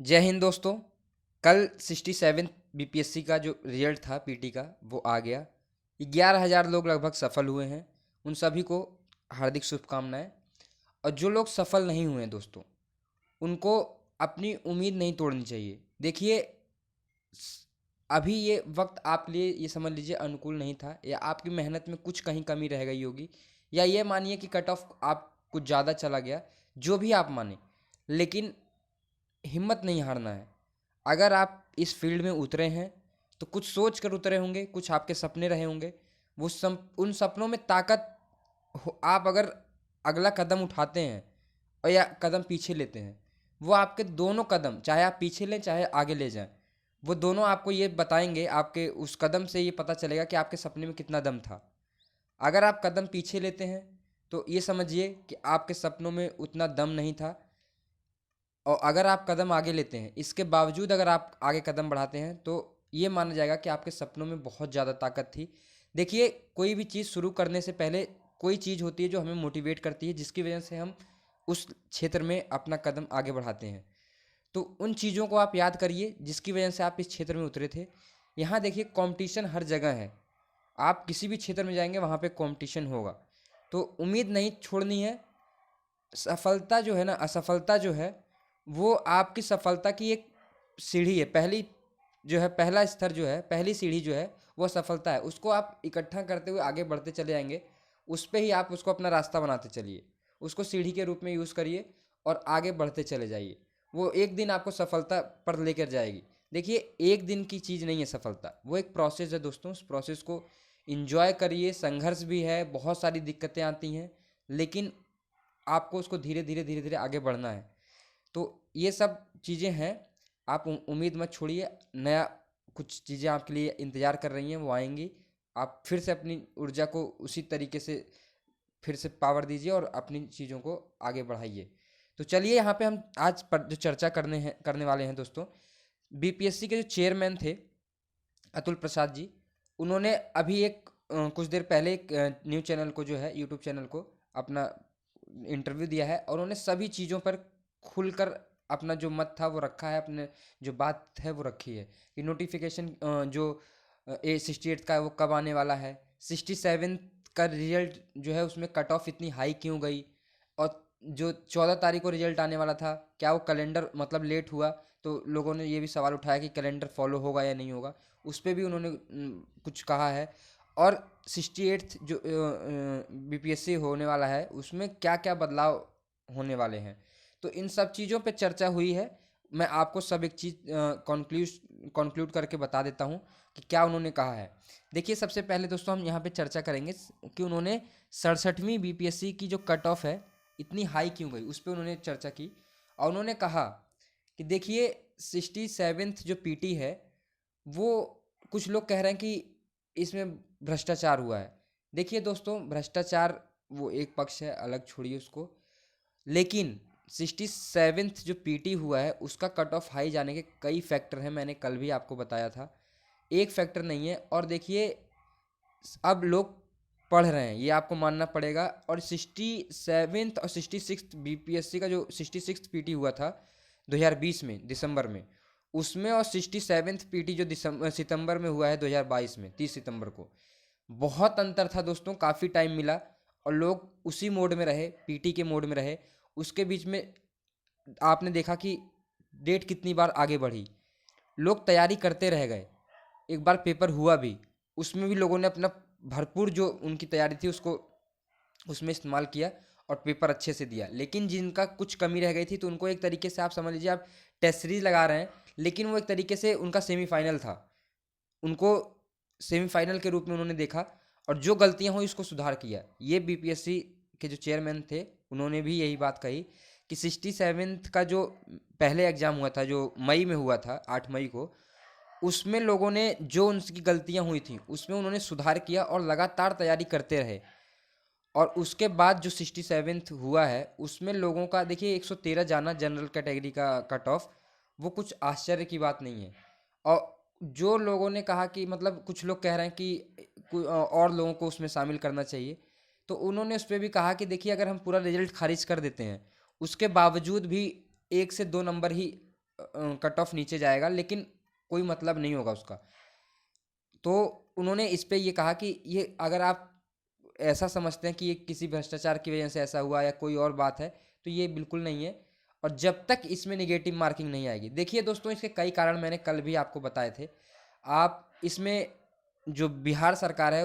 जय हिंद दोस्तों। कल 67 बीपीएससी का जो रिजल्ट था पीटी का वो आ गया। 11,000 लोग लगभग सफल हुए हैं। उन सभी को हार्दिक शुभकामनाएं। और जो लोग सफल नहीं हुए हैं दोस्तों, उनको अपनी उम्मीद नहीं तोड़नी चाहिए। देखिए, अभी ये वक्त आप लिए ये समझ लीजिए अनुकूल नहीं था, या आपकी मेहनत में कुछ कहीं कमी रह गई होगी, या ये मानिए कि कट ऑफ आप कुछ ज़्यादा चला गया। जो भी आप माने, लेकिन हिम्मत नहीं हारना है। अगर आप इस फील्ड में उतरे हैं तो कुछ सोच कर उतरे होंगे, कुछ आपके सपने रहे होंगे। उन सपनों में ताकत आप अगर अगला कदम उठाते हैं और या कदम पीछे लेते हैं, वो आपके दोनों कदम, चाहे आप पीछे लें चाहे आगे ले जाएं, वो दोनों आपको ये बताएंगे। आपके उस कदम से ये पता चलेगा कि आपके सपने में कितना दम था। अगर आप कदम पीछे लेते हैं तो ये समझिए कि आपके सपनों में उतना दम नहीं था। और अगर आप कदम आगे लेते हैं, इसके बावजूद अगर आप आगे कदम बढ़ाते हैं, तो ये माना जाएगा कि आपके सपनों में बहुत ज़्यादा ताकत थी। देखिए, कोई भी चीज़ शुरू करने से पहले कोई चीज़ होती है जो हमें मोटिवेट करती है, जिसकी वजह से हम उस क्षेत्र में अपना कदम आगे बढ़ाते हैं। तो उन चीज़ों को आप याद करिए जिसकी वजह से आप इस क्षेत्र में उतरे थे। यहाँ देखिए, कंपटीशन हर जगह है। आप किसी भी क्षेत्र में जाएंगे वहाँ पे कंपटीशन होगा। तो उम्मीद नहीं छोड़नी है। सफलता जो है ना, असफलता जो है, वो आपकी सफलता की एक सीढ़ी है। पहली जो है, पहला स्तर जो है, पहली सीढ़ी जो है, वो सफलता है। उसको आप इकट्ठा करते हुए आगे बढ़ते चले जाएंगे। उस पे ही आप उसको अपना रास्ता बनाते चलिए। उसको सीढ़ी के रूप में यूज़ करिए और आगे बढ़ते चले जाइए। वो एक दिन आपको सफलता पर लेकर जाएगी। देखिए, एक दिन की चीज़ नहीं है सफलता, वो एक प्रोसेस है दोस्तों। उस प्रोसेस को इंजॉय करिए। संघर्ष भी है, बहुत सारी दिक्कतें आती हैं, लेकिन आपको उसको धीरे धीरे धीरे धीरे आगे बढ़ना है। तो ये सब चीज़ें हैं। आप उम्मीद मत छोड़िए। नया कुछ चीज़ें आपके लिए इंतज़ार कर रही हैं, वो आएंगी। आप फिर से अपनी ऊर्जा को उसी तरीके से फिर से पावर दीजिए और अपनी चीज़ों को आगे बढ़ाइए। तो चलिए, यहाँ पे हम आज पर जो चर्चा करने वाले हैं दोस्तों, बीपीएससी के जो चेयरमैन थे अतुल प्रसाद जी, उन्होंने अभी कुछ देर पहले एक न्यूज़ चैनल को, जो है यूट्यूब चैनल को, अपना इंटरव्यू दिया है। और उन्होंने सभी चीज़ों पर खुलकर अपना जो मत था वो रखा है, अपने जो बात है वो रखी है कि नोटिफिकेशन जो A68 का है वो कब आने वाला है। 67 का रिजल्ट जो है उसमें कट ऑफ इतनी हाई क्यों गई, और जो 14 तारीख को रिजल्ट आने वाला था, क्या वो कैलेंडर मतलब लेट हुआ। तो लोगों ने ये भी सवाल उठाया कि कैलेंडर फॉलो होगा या नहीं होगा। उस पर भी उन्होंने कुछ कहा है। और 68 जो बीपीएससी होने वाला है, उसमें क्या क्या बदलाव होने वाले हैं। तो इन सब चीज़ों पे चर्चा हुई है। मैं आपको सब एक चीज़ कंक्लूड करके बता देता हूँ कि क्या उन्होंने कहा है। देखिए, सबसे पहले दोस्तों हम यहाँ पे चर्चा करेंगे कि उन्होंने 67वीं बीपीएससी की जो कट ऑफ है इतनी हाई क्यों गई, उस पर उन्होंने चर्चा की। और उन्होंने कहा कि देखिए, 67th जो पीटी है, वो कुछ लोग कह रहे हैं कि इसमें भ्रष्टाचार हुआ है। देखिए दोस्तों, भ्रष्टाचार वो एक पक्ष है, अलग छोड़िए उसको। लेकिन 67th जो पीटी हुआ है उसका कट ऑफ हाई जाने के कई फैक्टर हैं। मैंने कल भी आपको बताया था, एक फैक्टर नहीं है। और देखिए, अब लोग पढ़ रहे हैं, ये आपको मानना पड़ेगा। और 67th और 66th बीपीएससी का जो 66th पीटी हुआ था 2020 में दिसंबर में, उसमें और 67th पीटी जो सितंबर में हुआ है 2022 में 30 सितंबर को, बहुत अंतर था दोस्तों। काफ़ी टाइम मिला और लोग उसी मोड में रहे, पीटी के मोड में रहे। उसके बीच में आपने देखा कि डेट कितनी बार आगे बढ़ी, लोग तैयारी करते रह गए। एक बार पेपर हुआ भी, उसमें भी लोगों ने अपना भरपूर जो उनकी तैयारी थी उसको उसमें इस्तेमाल किया और पेपर अच्छे से दिया। लेकिन जिनका कुछ कमी रह गई थी, तो उनको एक तरीके से आप समझ लीजिए, आप टेस्ट सीरीज लगा रहे हैं, लेकिन वो एक तरीके से उनका सेमीफाइनल था। उनको सेमीफाइनल के रूप में उन्होंने देखा और जो गलतियां हुई उसको सुधार किया। ये बीपीएससी के जो चेयरमैन थे, उन्होंने भी यही बात कही कि 67th का जो पहले एग्ज़ाम हुआ था, जो मई में हुआ था 8 मई को, उसमें लोगों ने जो उनकी गलतियां हुई थी उसमें उन्होंने सुधार किया और लगातार तैयारी करते रहे। और उसके बाद जो 67th हुआ है उसमें लोगों का देखिए 113 जाना जनरल कैटेगरी का कट ऑफ, वो कुछ आश्चर्य की बात नहीं है। और जो लोगों ने कहा कि मतलब कुछ लोग कह रहे हैं कि और लोगों को उसमें शामिल करना चाहिए, तो उन्होंने उस पर भी कहा कि देखिए, अगर हम पूरा रिजल्ट खारिज कर देते हैं, उसके बावजूद भी 1 से 2 नंबर ही कट ऑफ नीचे जाएगा, लेकिन कोई मतलब नहीं होगा उसका। तो उन्होंने इस पे ये कहा कि ये अगर आप ऐसा समझते हैं कि ये किसी भ्रष्टाचार की वजह से ऐसा हुआ या कोई और बात है, तो ये बिल्कुल नहीं है। और जब तक इसमें नेगेटिव मार्किंग नहीं आएगी, देखिए दोस्तों, इसके कई कारण मैंने कल भी आपको बताए थे। आप इसमें जो बिहार सरकार है,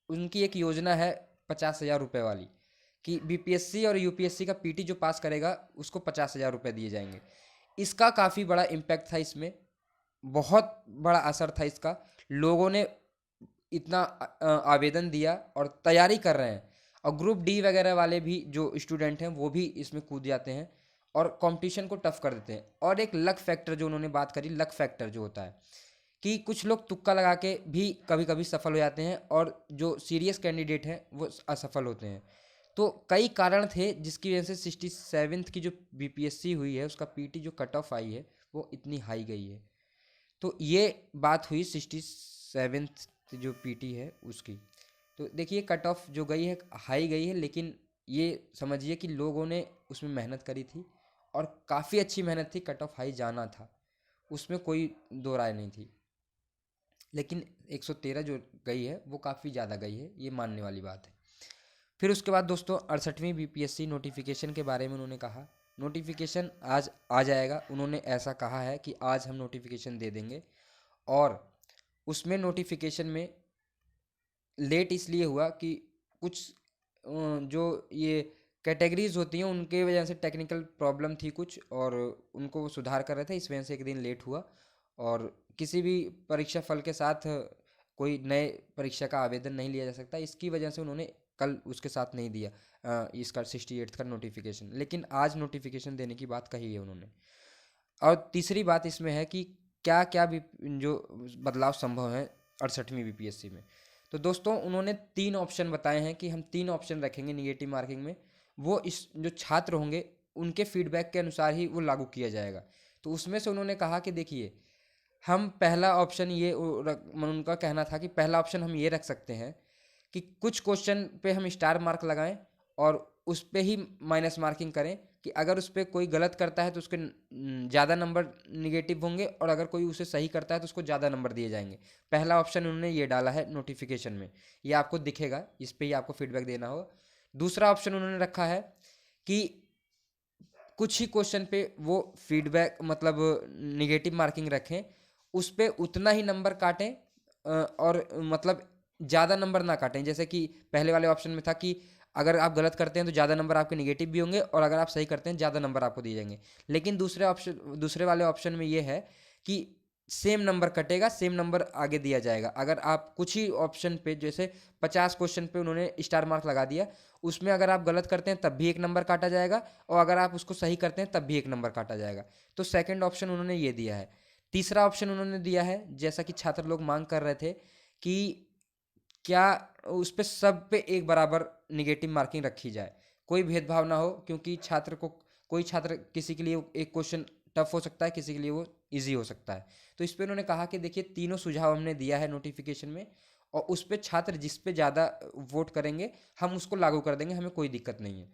उनकी एक योजना है 50,000 रुपये वाली, कि बीपीएससी और यूपीएससी का पीटी जो पास करेगा उसको 50,000 रुपये दिए जाएंगे। इसका काफ़ी बड़ा इम्पैक्ट था इसमें, बहुत बड़ा असर था इसका। लोगों ने इतना आवेदन दिया और तैयारी कर रहे हैं, और ग्रुप डी वगैरह वाले भी जो स्टूडेंट हैं वो भी इसमें कूद जाते हैं और कंपटीशन को टफ कर देते हैं। और एक लक फैक्टर जो उन्होंने बात करी, लक फैक्टर जो होता है कि कुछ लोग तुक्का लगा के भी कभी कभी सफल हो जाते हैं, और जो सीरियस कैंडिडेट हैं वो असफल होते हैं। तो कई कारण थे जिसकी वजह से 67th की जो बीपीएससी हुई है, उसका पीटी जो कट ऑफ आई है वो इतनी हाई गई है। तो ये बात हुई 67th जो पीटी है उसकी। तो देखिए कट ऑफ जो गई है हाई गई है, लेकिन ये समझिए कि लोगों ने उसमें मेहनत करी थी और काफ़ी अच्छी मेहनत थी, कट ऑफ हाई जाना था, उसमें कोई दो राय नहीं थी। लेकिन 113 जो गई है वो काफ़ी ज़्यादा गई है, ये मानने वाली बात है। फिर उसके बाद दोस्तों 68वीं बीपीएससी नोटिफिकेशन के बारे में उन्होंने कहा, नोटिफिकेशन आज आ जाएगा। उन्होंने ऐसा कहा है कि आज हम नोटिफिकेशन दे देंगे। और उसमें नोटिफिकेशन में लेट इसलिए हुआ कि कुछ जो ये कैटेगरीज होती हैं उनके वजह से टेक्निकल प्रॉब्लम थी कुछ, और उनको वो सुधार कर रहे थे, इस वजह से एक दिन लेट हुआ। और किसी भी परीक्षा फल के साथ कोई नए परीक्षा का आवेदन नहीं लिया जा सकता, इसकी वजह से उन्होंने कल उसके साथ नहीं दिया इसका 68th का नोटिफिकेशन। लेकिन आज नोटिफिकेशन देने की बात कही है उन्होंने। और तीसरी बात इसमें है कि क्या क्या भी जो बदलाव संभव है 68वीं बीपीएससी में। तो दोस्तों उन्होंने 3 ऑप्शन बताए हैं कि हम 3 ऑप्शन रखेंगे निगेटिव मार्किंग में, वो इस जो छात्र होंगे उनके फीडबैक के अनुसार ही वो लागू किया जाएगा। तो उसमें से उन्होंने कहा कि देखिए, हम पहला ऑप्शन ये उनका कहना था कि पहला ऑप्शन हम ये रख सकते हैं कि कुछ क्वेश्चन पे हम स्टार मार्क लगाएं और उस पे ही माइनस मार्किंग करें, कि अगर उस पर कोई गलत करता है तो उसके ज़्यादा नंबर निगेटिव होंगे, और अगर कोई उसे सही करता है तो उसको ज़्यादा नंबर दिए जाएंगे। पहला ऑप्शन उन्होंने ये डाला है नोटिफिकेशन में, ये आपको दिखेगा, इस पर ही आपको फीडबैक देना होगा। दूसरा ऑप्शन उन्होंने रखा है कि कुछ ही क्वेश्चन पे वो फीडबैक मतलब निगेटिव मार्किंग रखें, उस पर उतना ही नंबर काटें, और मतलब ज़्यादा नंबर ना काटें। जैसे कि पहले वाले ऑप्शन में था कि अगर आप गलत करते हैं तो ज़्यादा नंबर आपके निगेटिव भी होंगे, और अगर आप सही करते हैं ज़्यादा नंबर आपको दिए जाएंगे। लेकिन दूसरे वाले ऑप्शन में ये है कि सेम नंबर कटेगा, सेम नंबर आगे दिया जाएगा। अगर आप कुछ ही ऑप्शन पे, जैसे 50 क्वेश्चन पे उन्होंने स्टार मार्क लगा दिया, उसमें अगर आप गलत करते हैं तब भी एक नंबर काटा जाएगा, और अगर आप उसको सही करते हैं तब भी एक नंबर काटा जाएगा। तो सेकंड ऑप्शन उन्होंने ये दिया है। तीसरा ऑप्शन उन्होंने दिया है, जैसा कि छात्र लोग मांग कर रहे थे, कि क्या उस पे सब पे एक बराबर निगेटिव मार्किंग रखी जाए, कोई भेदभाव ना हो, क्योंकि कोई छात्र किसी के लिए एक क्वेश्चन टफ हो सकता है, किसी के लिए वो इजी हो सकता है। तो इस पर उन्होंने कहा कि देखिए, तीनों सुझाव हमने दिया है नोटिफिकेशन में, और उस पर छात्र जिस पे ज़्यादा वोट करेंगे हम उसको लागू कर देंगे, हमें कोई दिक्कत नहीं है।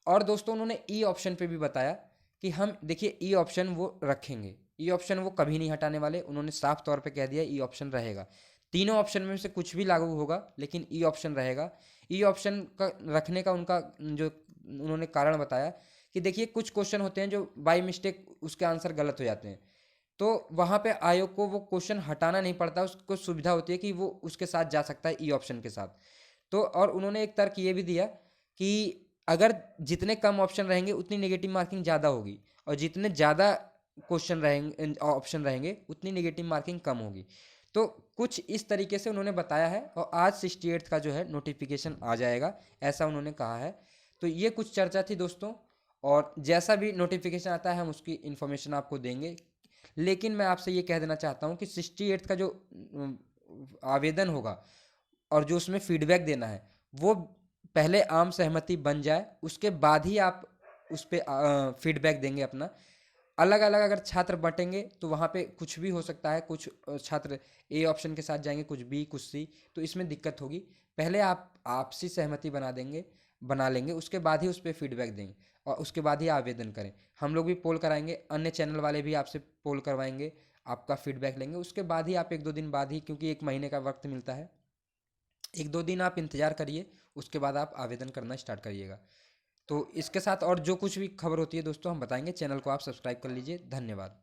और दोस्तों उन्होंने ई ऑप्शन पे भी बताया कि हम देखिए ई ऑप्शन वो रखेंगे, ई ऑप्शन वो कभी नहीं हटाने वाले। उन्होंने साफ तौर पे कह दिया ई ऑप्शन रहेगा, तीनों ऑप्शन में से कुछ भी लागू होगा लेकिन ई ऑप्शन रहेगा। ई ऑप्शन का रखने का उनका जो उन्होंने कारण बताया कि देखिए, कुछ क्वेश्चन होते हैं जो बाई मिस्टेक उसके आंसर गलत हो जाते हैं, तो वहाँ पे आयोग को वो क्वेश्चन हटाना नहीं पड़ता, उसको सुविधा होती है कि वो उसके साथ जा सकता है ई ऑप्शन के साथ। तो और उन्होंने एक तर्क ये भी दिया कि अगर जितने कम ऑप्शन रहेंगे उतनी नेगेटिव मार्किंग ज़्यादा होगी, और जितने ज़्यादा क्वेश्चन रहेंगे ऑप्शन रहेंगे उतनी नेगेटिव मार्किंग कम होगी। तो कुछ इस तरीके से उन्होंने बताया है, और आज 68th का जो है नोटिफिकेशन आ जाएगा, ऐसा उन्होंने कहा है। तो ये कुछ चर्चा थी दोस्तों, और जैसा भी नोटिफिकेशन आता है हम उसकी इन्फॉर्मेशन आपको देंगे। लेकिन मैं आपसे ये कह देना चाहता हूँ कि 68th का जो आवेदन होगा और जो उसमें फीडबैक देना है, वो पहले आम सहमति बन जाए, उसके बाद ही आप उस पर फीडबैक देंगे अपना। अलग अलग अगर छात्र बटेंगे तो वहाँ पे कुछ भी हो सकता है, कुछ छात्र ए ऑप्शन के साथ जाएंगे, कुछ बी, कुछ सी, तो इसमें दिक्कत होगी। पहले आप आपसी सहमति बना लेंगे, उसके बाद ही उस पर फीडबैक देंगे। और उसके बाद ही आवेदन करें। हम लोग भी पोल कराएंगे, अन्य चैनल वाले भी आपसे पोल करवाएंगे, आपका फीडबैक लेंगे। उसके बाद ही आप 1-2 दिन बाद ही, क्योंकि 1 महीने का वक्त मिलता है, 1-2 दिन आप इंतज़ार करिए, उसके बाद आप आवेदन करना स्टार्ट करिएगा। तो इसके साथ और जो कुछ भी खबर होती है दोस्तों हम बताएंगे। चैनल को आप सब्सक्राइब कर लीजिए। धन्यवाद।